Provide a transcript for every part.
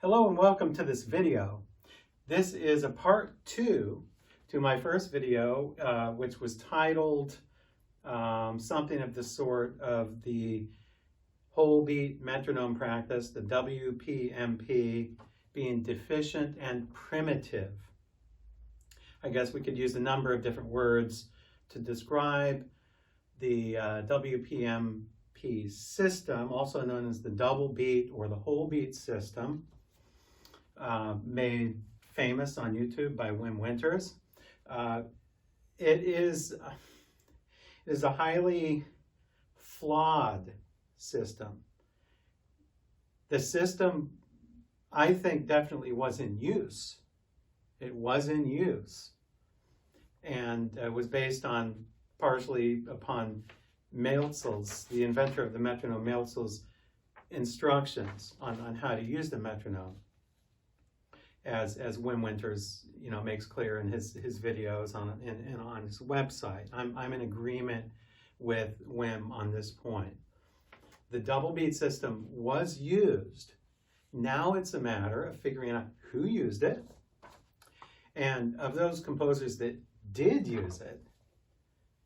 Hello and welcome to this video. This is a part 2 to my first video, which was titled something of the sort of the whole beat metronome practice, the WBMP, being deficient and primitive. I guess we could use a number of different words to describe the WBMP system, also known as the double beat or the whole beat system. Made famous on YouTube by Wim Winters. It is a highly flawed system. The system, I think, definitely was in use. It was in use, and it was based on partially upon Maelzel's, the inventor of the metronome, Maelzel's instructions on how to use the metronome. As Wim Winters, makes clear in his videos and on his website. I'm in agreement with Wim on this point. The double beat system was used. Now it's a matter of figuring out who used it, and of those composers that did use it,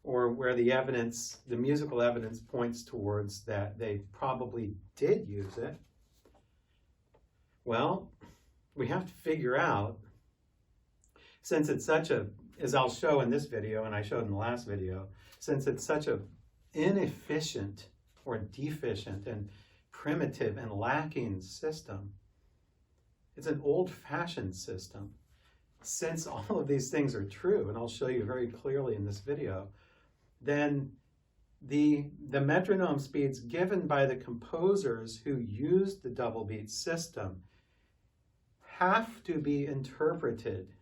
or where the evidence, the musical evidence points towards that they probably did use it, well, we have to figure out, since it's such a, as I'll show in this video and I showed in the last video, since it's such a inefficient or deficient and primitive and lacking system, it's an old-fashioned system. Since all of these things are true, and I'll show you very clearly in this video, then the metronome speeds given by the composers who used the double beat system have to be interpreted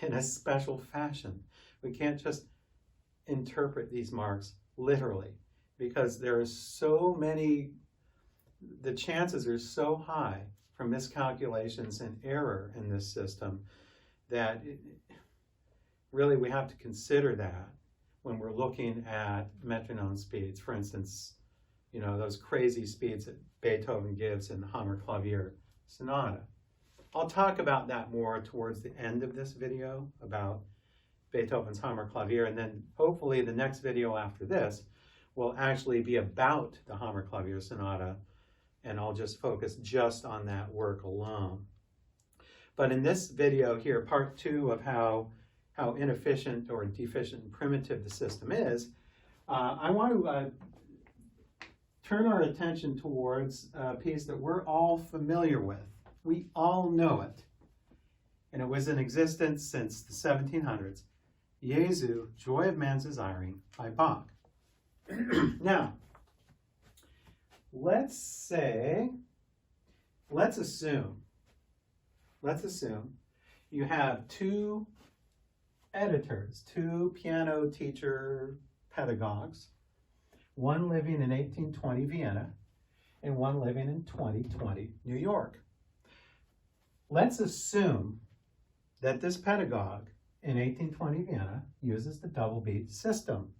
in a special fashion. We can't just interpret these marks literally, because there are so many, the chances are so high for miscalculations and error in this system that really we have to consider that when we're looking at metronome speeds. For instance, those crazy speeds that Beethoven gives in the Hammerklavier Sonata. I'll talk about that more towards the end of this video, about Beethoven's Hammerklavier, and then hopefully the next video after this will actually be about the Hammerklavier Sonata, and I'll just focus just on that work alone. But in this video here, part 2 of how inefficient or deficient and primitive the system is, I want to turn our attention towards a piece that we're all familiar with. We all know it, and it was in existence since the 1700s. Jesu, Joy of Man's Desiring by Bach. Now, let's assume you have two editors, two piano teacher pedagogues, one living in 1820 Vienna and one living in 2020 New York. Let's assume that this pedagogue in 1820 Vienna uses the double beat system.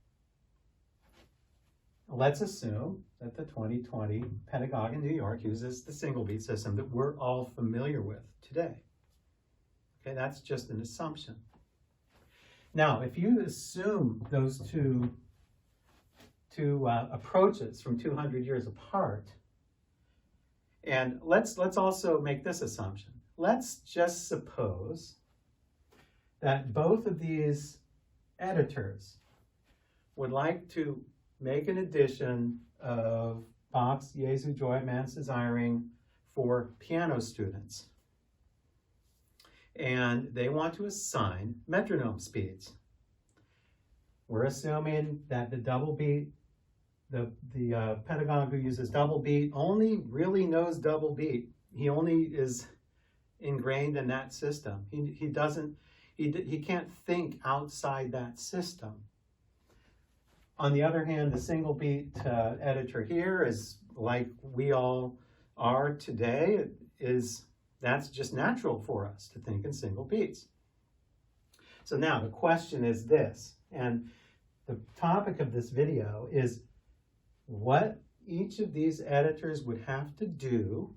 Let's assume that the 2020 pedagogue in New York uses the single beat system that we're all familiar with today. Okay, that's just an assumption. Now, if you assume those two approaches from 200 years apart, and let's also make this assumption. Let's just suppose that both of these editors would like to make an edition of Bach's Jesu, Joy of Man's Desiring for piano students. And they want to assign metronome speeds. We're assuming that the double beat, the pedagogue who uses double beat only really knows double beat. He only is ingrained in that system. He can't think outside that system. On the other hand, the single beat editor here is like we all are today. That's just natural for us to think in single beats. So now the question is this, and the topic of this video is what each of these editors would have to do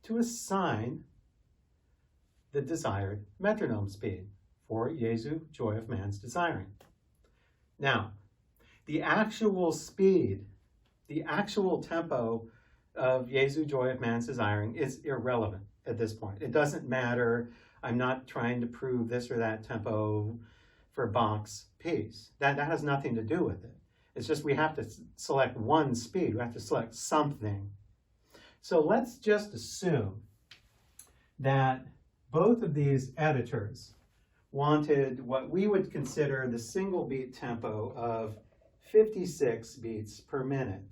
to assign the desired metronome speed for Jesu, joy of man's desiring. Now, the actual speed, the actual tempo of Jesu, joy of man's desiring is irrelevant at this point. It doesn't matter. I'm not trying to prove this or that tempo for Bach's piece. That has nothing to do with it. It's just we have to select one speed. We have to select something. So let's just assume that both of these editors wanted what we would consider the single beat tempo of 56 beats per minute.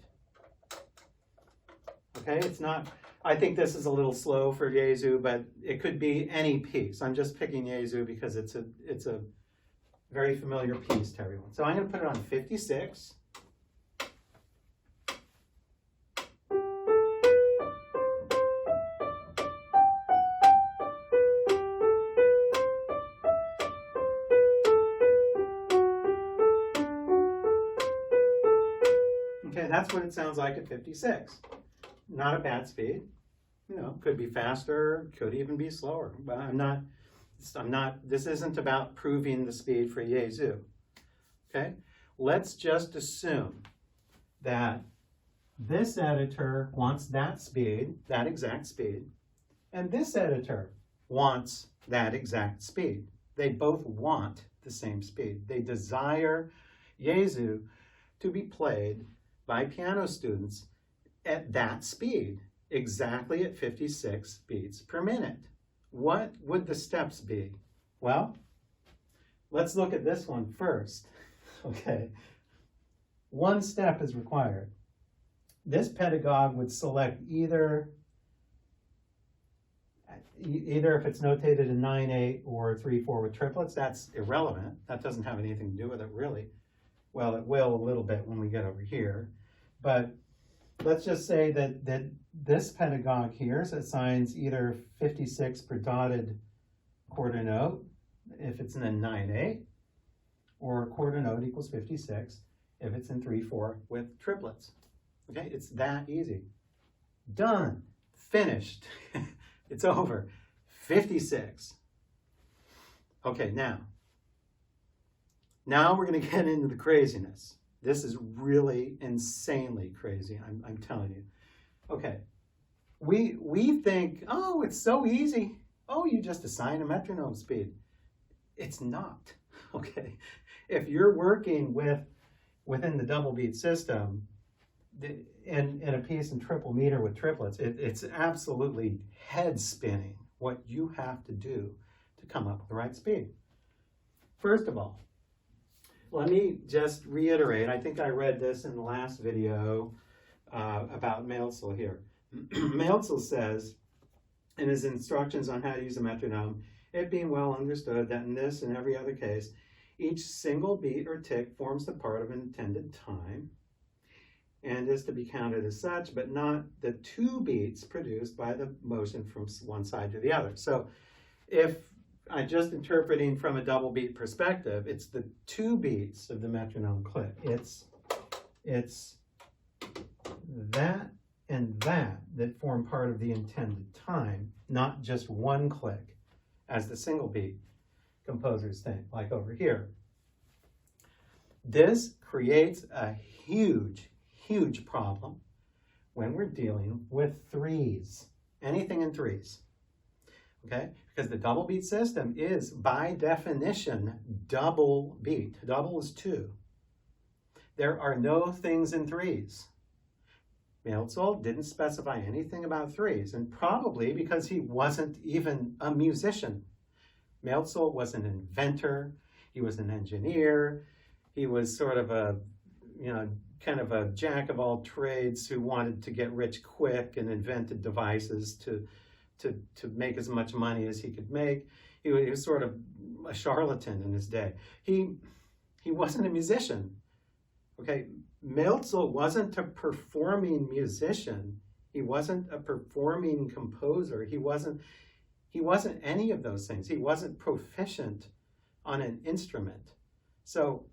Okay, it's not, I think this is a little slow for Jesu, but it could be any piece. I'm just picking Jesu because it's a very familiar piece to everyone. So I'm going to put it on 56. Okay, that's what it sounds like at 56. Not a bad speed. You know, could be faster, could even be slower. But this isn't about proving the speed for Jesu. Okay, let's just assume that this editor wants that speed, that exact speed, and this editor wants that exact speed. They both want the same speed. They desire Jesu to be played by piano students at that speed, exactly at 56 beats per minute. What would the steps be? Well, let's look at this one first. Okay, one step is required. This pedagogue would select either if it's notated in 9/8 or 3/4 with triplets. That's irrelevant. That doesn't have anything to do with it, really. Well, it will a little bit when we get over here. But let's just say that this pedagogue here assigns either 56 per dotted quarter note, if it's in a 9/8, or a quarter note equals 56 if it's in 3/4 with triplets. Okay, it's that easy. Done, finished, it's over, 56. Okay, now we're gonna get into the craziness. This is really insanely crazy, I'm telling you. Okay, we think, oh, it's so easy. Oh, you just assign a metronome speed. It's not, okay? If you're working within the double beat system, in a piece in triple meter with triplets, it's absolutely head spinning what you have to do to come up with the right speed. First of all, let me just reiterate, I think I read this in the last video about Maelzel here. Maelzel says in his instructions on how to use a metronome, it being well understood that in this and every other case, each single beat or tick forms the part of an intended time and is to be counted as such, but not the two beats produced by the motion from one side to the other. So if I'm just interpreting from a double beat perspective, it's the two beats of the metronome click. It's that and that form part of the intended time, not just one click as the single beat composers think, like over here. This creates a huge problem when we're dealing with threes, anything in threes, okay? Because the double beat system is, by definition, double beat. Double is 2. There are no things in threes. Maelzel didn't specify anything about threes, and probably because he wasn't even a musician. Maelzel was an inventor, he was an engineer, he was sort of a, kind of a jack of all trades who wanted to get rich quick and invented devices to make as much money as he could make. He was sort of a charlatan in his day. He wasn't a musician. Okay, Maelzel wasn't a performing musician. He wasn't a performing composer. He wasn't any of those things. He wasn't proficient on an instrument. So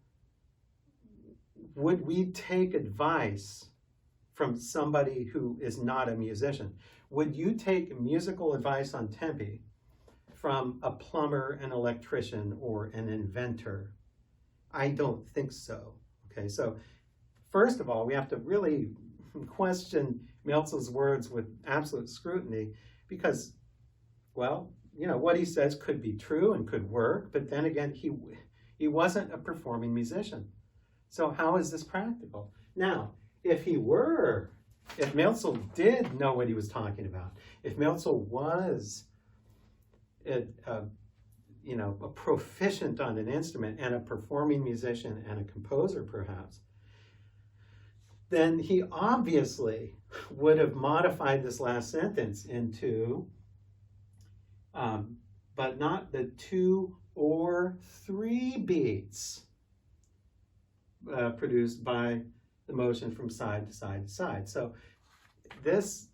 would we take advice from somebody who is not a musician? would you take musical advice on tempi from a plumber, an electrician, or an inventor? I don't think so. Okay, so first of all, we have to really question Melzel's words with absolute scrutiny because, well, you know, what he says could be true and could work, but then again, he wasn't a performing musician. So how is this practical? Now, if Melzel did know what he was talking about, if Melzel was a proficient on an instrument and a performing musician and a composer perhaps, then he obviously would have modified this last sentence into, but not the 2 or 3 beats produced by the motion from side to side to side. So this,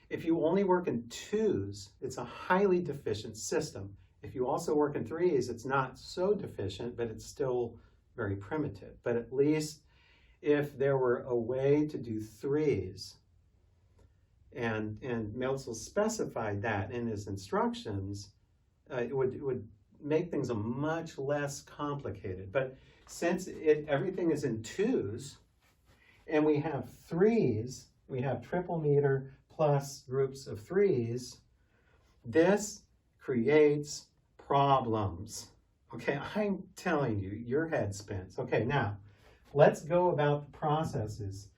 if you only work in 2s, it's a highly deficient system. If you also work in 3s, it's not so deficient, but it's still very primitive. But at least if there were a way to do 3s, and Melzel specified that in his instructions, it would make things a much less complicated. But since everything is in 2s, and we have 3s, we have triple meter plus groups of 3s, this creates problems. Okay, I'm telling you, your head spins. Okay, now, let's go about the processes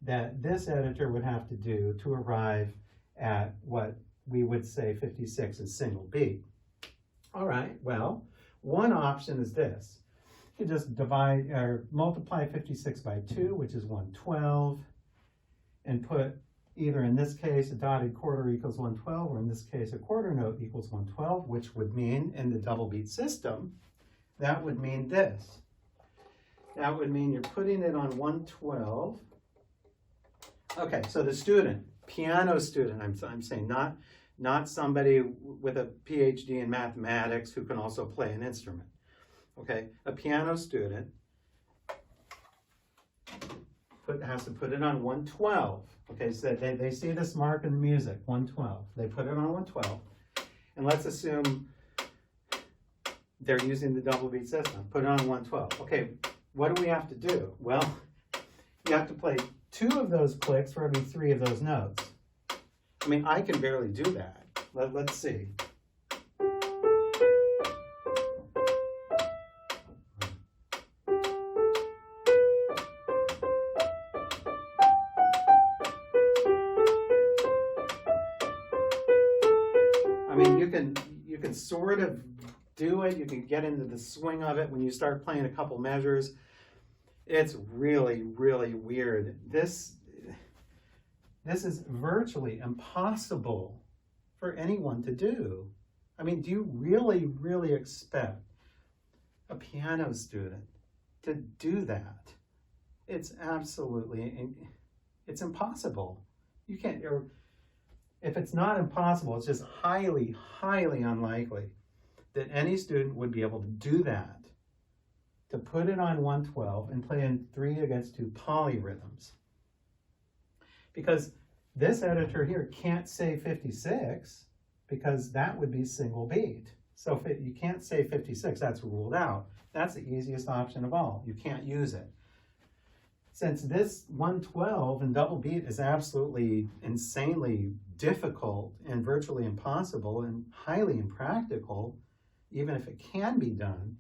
that this editor would have to do to arrive at what we would say 56 is single beat. All right, well, one option is this. You just divide or multiply 56 by 2, which is 112, and put either in this case a dotted quarter equals 112, or in this case a quarter note equals 112, which would mean in the double beat system, that would mean this. That would mean you're putting it on 112. Okay, so the student, piano student, I'm saying, not somebody with a PhD in mathematics who can also play an instrument. Okay, a piano student has to put it on 112. Okay, so they see this mark in the music, 112. They put it on 112. And let's assume they're using the double beat system. Put it on 112. Okay, what do we have to do? Well, you have to play 2 of those clicks for every 3 of those notes. I mean, I can barely do that. Let's see. I mean, you can sort of do it. You can get into the swing of it when you start playing a couple measures. It's really, really weird. This is virtually impossible for anyone to do. I mean, do you really, really expect a piano student to do that? It's absolutely, it's impossible. You can't, or if it's not impossible, it's just highly, highly unlikely that any student would be able to do that, to put it on 112 and play in 3 against 2 polyrhythms. Because this editor here can't say 56 because that would be single beat. So if you can't say 56, that's ruled out. That's the easiest option of all. You can't use it. Since this 112 in double beat is absolutely insanely difficult and virtually impossible and highly impractical, even if it can be done,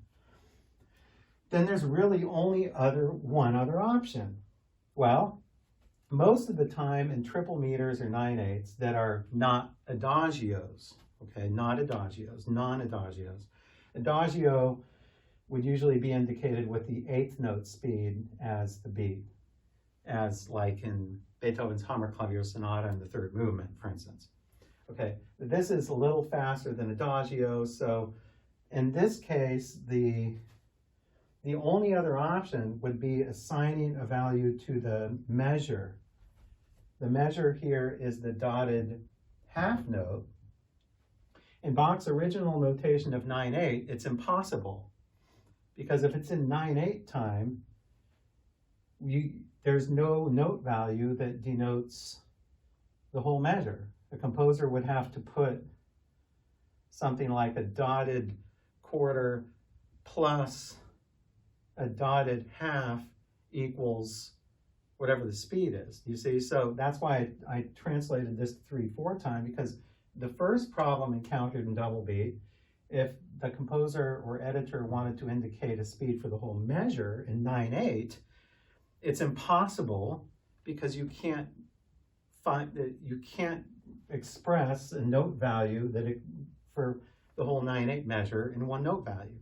then there's really only one other option. Well, most of the time in triple meters or 9/8 that are not adagios, okay, not adagios, non-adagios. Adagio would usually be indicated with the 8th note speed as the beat, as like in Beethoven's Hammerklavier Sonata in the 3rd movement, for instance. Okay, this is a little faster than adagio, so in this case, the only other option would be assigning a value to the measure. The measure here is the dotted half note. In Bach's original notation of 9/8, it's impossible, because if it's in 9/8 time, there's no note value that denotes the whole measure. a composer would have to put something like a dotted quarter plus a dotted half equals whatever the speed is. You see, so that's why I translated this 3/4 time, because the first problem encountered in double beat, if the composer or editor wanted to indicate a speed for the whole measure in 9/8, it's impossible because you can't express a note value for the whole 9/8 measure in one note value,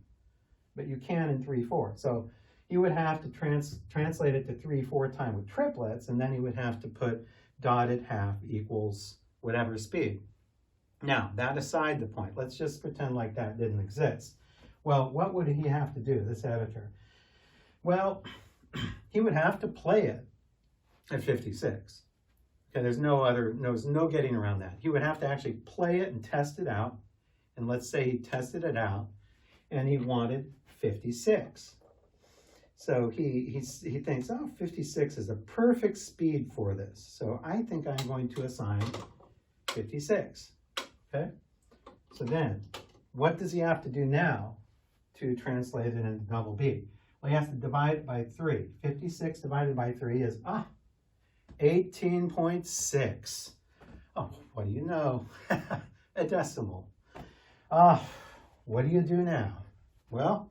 but you can in 3/4. So he would have to translate it to 3/4 time with triplets, and then he would have to put dotted half equals whatever speed. Now, that aside the point, let's just pretend like that didn't exist. Well, what would he have to do, this editor? Well, he would have to play it at 56. Okay, there's no getting around that. He would have to actually play it and test it out. And let's say he tested it out and he wanted 56. So he thinks, oh, 56 is a perfect speed for this. So I think I'm going to assign 56. Okay? So then, what does he have to do now to translate it into double beat? Well, he has to divide it by 3. 56 divided by 3 is 18.6. Oh, what do you know? A decimal. What do you do now? Well,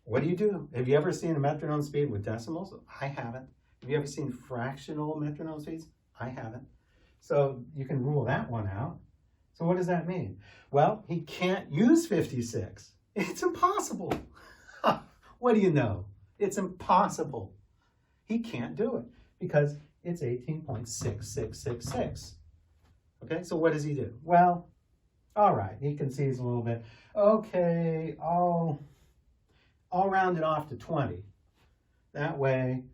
what do you do? Have you ever seen a metronome speed with decimals? I haven't. Have you ever seen fractional metronome speeds? I haven't. So you can rule that one out. So what does that mean? Well, he can't use 56. It's impossible. What do you know? It's impossible. He can't do it because it's 18.6666. Okay, so what does he do? Well, all right, he concedes a little bit. Okay, I'll round it off to 20. That way,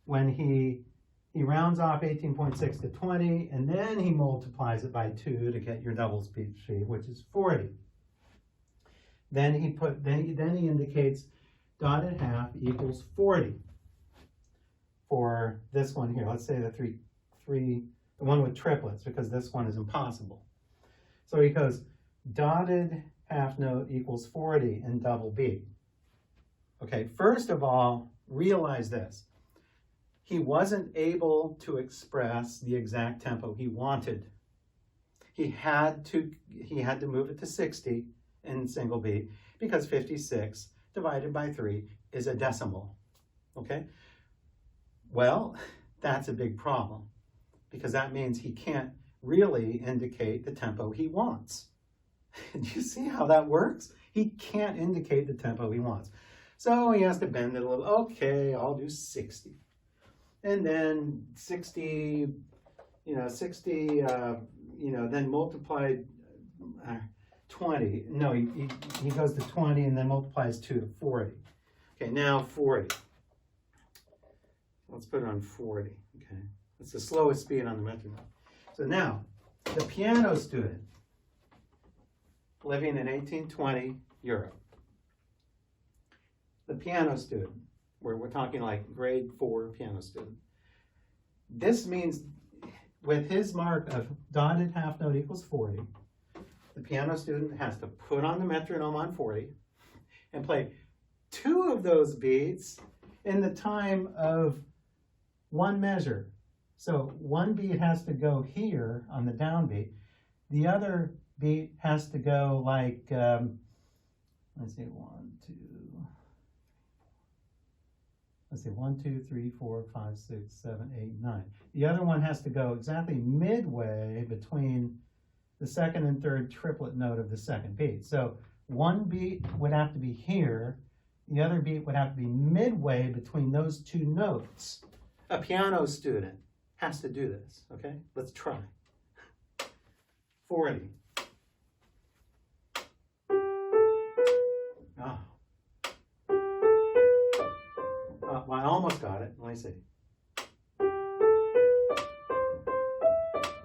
when he rounds off 18.6 to 20, and then he multiplies it by 2 to get your double speed, which is 40. Then he indicates dotted half equals 40 for this one here. Let's say the the one with triplets, because this one is impossible. So he goes dotted half note equals 40 in double beat. Okay, first of all, realize this. He wasn't able to express the exact tempo he wanted. He had to move it to 60 in single beat because 56 divided by 3 is a decimal. Okay? Well, that's a big problem because that means he can't really indicate the tempo he wants. Do you see how that works? He can't indicate the tempo he wants. So he has to bend it a little. Okay, I'll do 60. And then 60, then multiplied 20. No, he goes to 20 and then multiplies 2 to 40. Okay, now 40. Let's put it on 40, okay? It's the slowest speed on the metronome. So now, the piano student living in 1820 Europe. The piano student, where we're talking like grade 4 piano student. This means with his mark of dotted half note equals 40, the piano student has to put on the metronome on 40 and play 2 of those beats in the time of one measure. So one beat has to go here on the downbeat. The other beat has to go like, let's see, 1, 2, 3, 4, 5, 6, 7, 8, 9. The other one has to go exactly midway between the second and third triplet note of the second beat. So one beat would have to be here. The other beat would have to be midway between those 2 notes. A piano student has to do this, okay? Let's try. 40. Oh. Well, I almost got it. Let me see.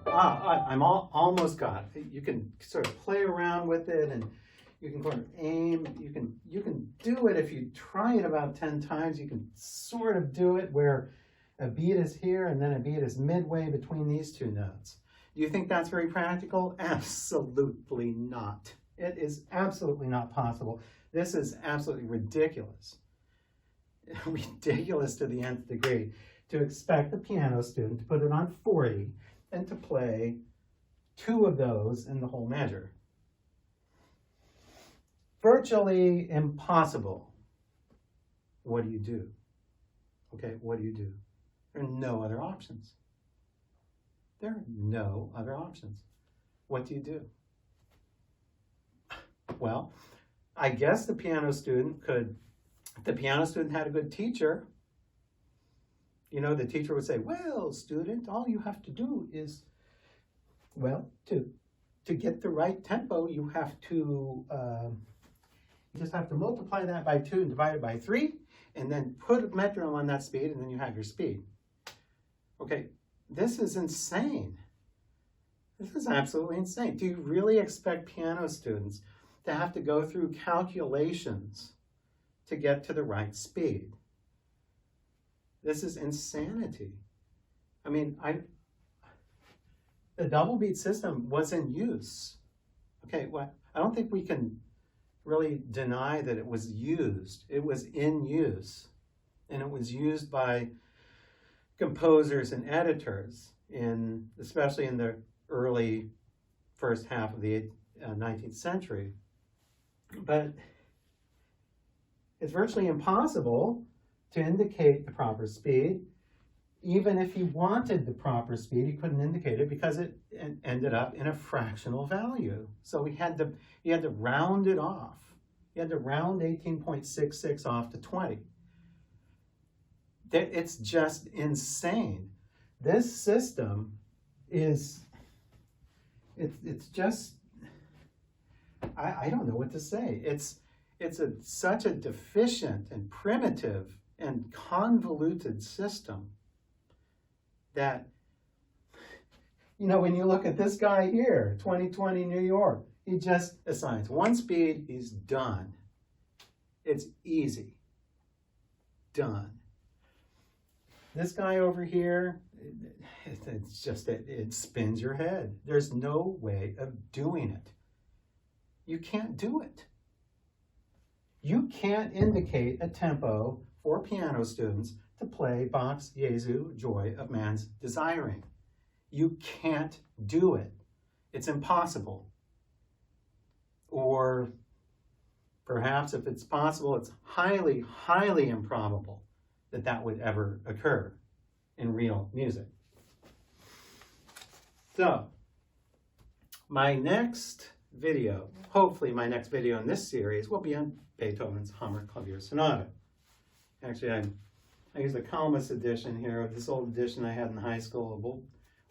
I'm almost got it. You can sort of play around with it, and you can sort of aim. You can do it if you try it about 10 times. You can sort of do it where a beat is here and then a beat is midway between these 2 notes. Do you think that's very practical? Absolutely not. It is absolutely not possible. This is absolutely ridiculous. Ridiculous to the nth degree to expect the piano student to put it on 40 and to play 2 of those in the whole measure. Virtually impossible. What do you do? Okay, what do you do? There are no other options. There are no other options. What do you do? Well, I guess the piano student could, if the piano student had a good teacher, you know, the teacher would say, well, student, all you have to do is, well, to get the right tempo, you have to, you just have to multiply that by 2 and divide it by 3, and then put a metronome on that speed, and then you have your speed. Okay, this is insane. This is absolutely insane. Do you really expect piano students to have to go through calculations to get to the right speed? This is insanity. I mean, the double beat system was in use. Okay, well, I don't think we can really deny that it was used. It was in use, and it was used by composers and editors, especially in the early first half of the 19th century. But it's virtually impossible to indicate the proper speed. Even if he wanted the proper speed, he couldn't indicate it because it ended up in a fractional value. So he had to round it off. He had to round 18.66 off to 20. It's just insane. This system is, it's just, I don't know what to say. It's such a deficient and primitive and convoluted system that, you know, when you look at this guy here, 2020 New York, he just assigns 1 speed, he's done. It's easy. Done. This guy over here, it's just, it spins your head. There's no way of doing it. You can't do it. You can't indicate a tempo for piano students to play Bach's Jesu, Joy of Man's Desiring. You can't do it. It's impossible. Or perhaps if it's possible, it's highly, highly improbable that that would ever occur in real music. So, my next video, hopefully my next video in this series, will be on Beethoven's Hammerklavier Sonata. Actually, I used a Kalmus edition here. This old edition I had in high school. An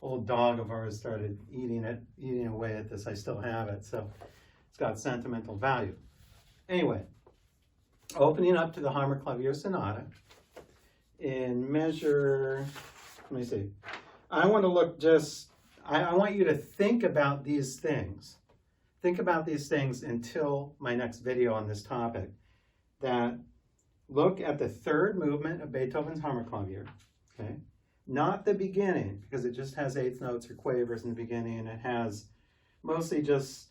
old dog of ours started eating away at this. I still have it, so it's got sentimental value. Anyway, opening up to the Hammerklavier Sonata in measure, let me see. I want to look I want you to think about these things. Think about these things until my next video on this topic. That look at the 3rd movement of Beethoven's Hammerklavier, okay? Not the beginning, because it just has 8th notes or quavers in the beginning, and it has mostly just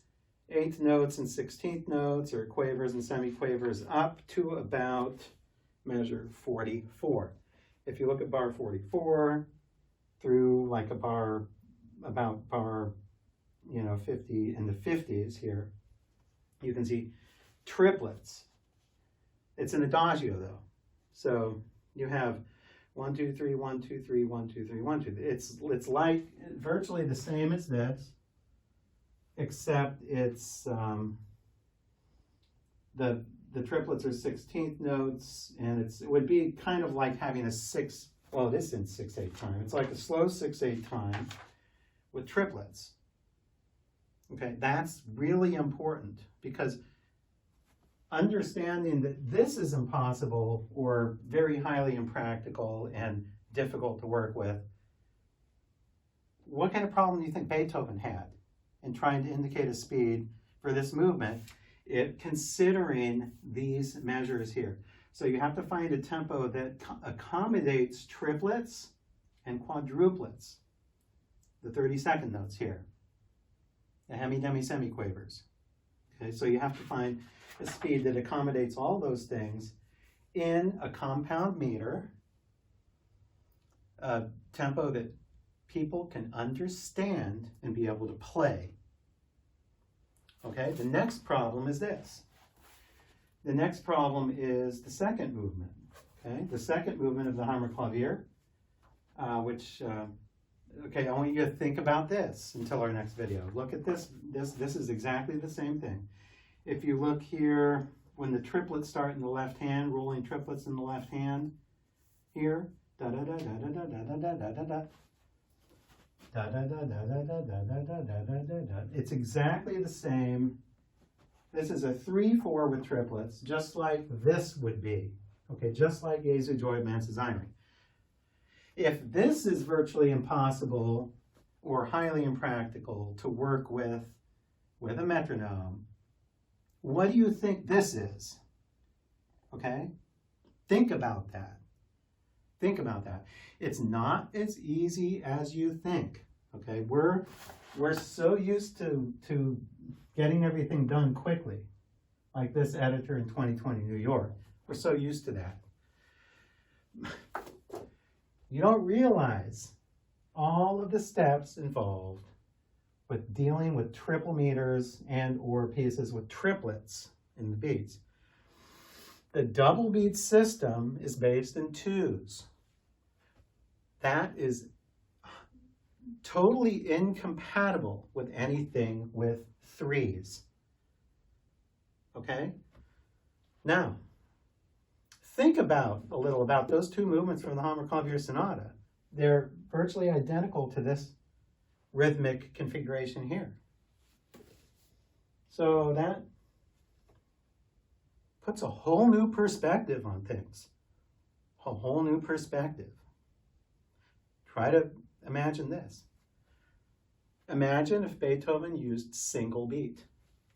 8th notes and 16th notes, or quavers and semiquavers, up to about measure 44. If you look at bar 44 through like about bar, 50 in the 50s here, you can see triplets. It's an adagio though. So you have 1, 2, 3, 1, 2, 3, 1, 2, 3, 1, 2. It's like virtually the same as this, except it's the triplets are 16th notes, and it would be kind of like having a 6, well, it is in 6/8 time. It's like a slow 6/8 time with triplets. Okay, that's really important, because understanding that this is impossible or very highly impractical and difficult to work with, what kind of problem do you think Beethoven had in trying to indicate a speed for this movement, considering these measures here? So you have to find a tempo that accommodates triplets and quadruplets. the 32nd notes here, the hemi, demi, semiquavers. Okay, so you have to find a speed that accommodates all those things in a compound meter, a tempo that people can understand and be able to play. Okay, the next problem is this. The next problem is the second movement. Okay, the second movement of the Hammerklavier, okay, I want you to think about this until our next video. Look at this. This is exactly the same thing. If you look here, when the triplets start in the left hand, rolling triplets in the left hand, here, da da da da da da da da da da da. Da, da, da, da, da, da, da, da, da, da, da, da. It's exactly the same. This is a 3/4 with triplets, just like this would be. Okay, just like Jesu Joy Manzeseinrich. If this is virtually impossible or highly impractical to work with a metronome, what do you think this is? Okay? Think about that. Think about that. It's not as easy as you think. Okay? We're so used to getting everything done quickly, like this editor in 2020 New York. We're so used to that. You don't realize all of the steps involved with dealing with triple meters and or pieces with triplets in the beats. The double beat system is based in twos. That is totally incompatible with anything with threes. Okay? Now, think a little about those two movements from the Hammerklavier Sonata. They're virtually identical to this rhythmic configuration here. So that puts a whole new perspective on things. A whole new perspective. Try to imagine this. Imagine if Beethoven used single beat,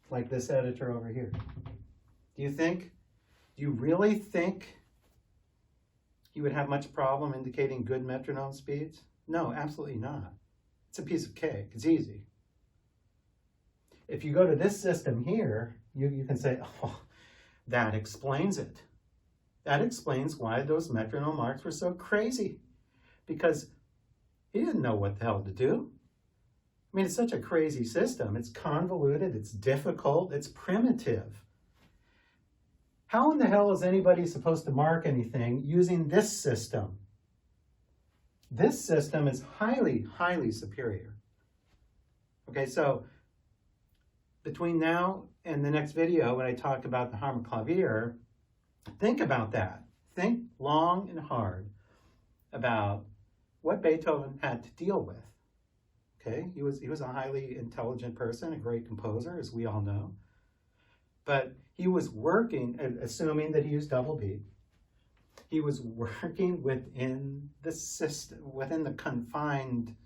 like this editor over here. Do you really think he would have much problem indicating good metronome speeds? No, absolutely not. It's a piece of cake. It's easy. If you go to this system here, you can say, oh, that explains it. That explains why those metronome marks were so crazy. Because he didn't know what the hell to do. I mean, it's such a crazy system. It's convoluted, it's difficult, it's primitive. How in the hell is anybody supposed to mark anything using this system? This system is highly, highly superior. Okay, so between now and the next video, when I talk about the Hammerklavier, think about that. Think long and hard about what Beethoven had to deal with. Okay, he was a highly intelligent person, a great composer, as we all know. But he was working, assuming that he used double beat, he was working within the system, within the confined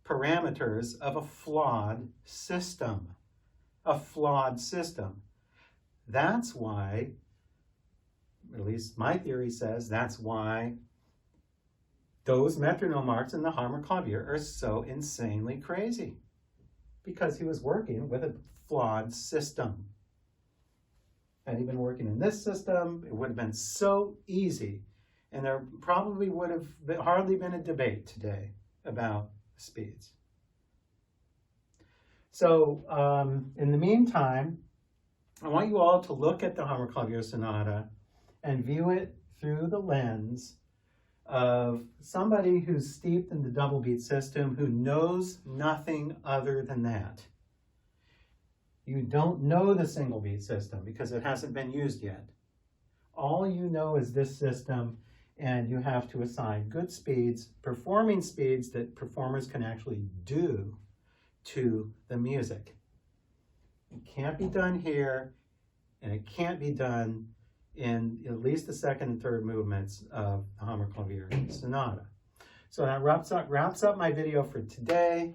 parameters of a flawed system. A flawed system. That's why, at least my theory says, that's why those metronome marks in the Hammerklavier are so insanely crazy. Because he was working with a flawed system. Had he been working in this system, it would have been so easy. And there probably would have hardly been a debate today about speeds. So in the meantime, I want you all to look at the Hammerklavier Sonata and view it through the lens of somebody who's steeped in the double beat system, who knows nothing other than that. You don't know the single beat system because it hasn't been used yet. All you know is this system, and you have to assign good speeds, performing speeds that performers can actually do to the music. It can't be done here, and it can't be done in at least the second and third movements of the Hammerklavier Sonata. So that wraps up my video for today.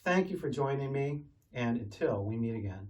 Thank you for joining me, and until we meet again.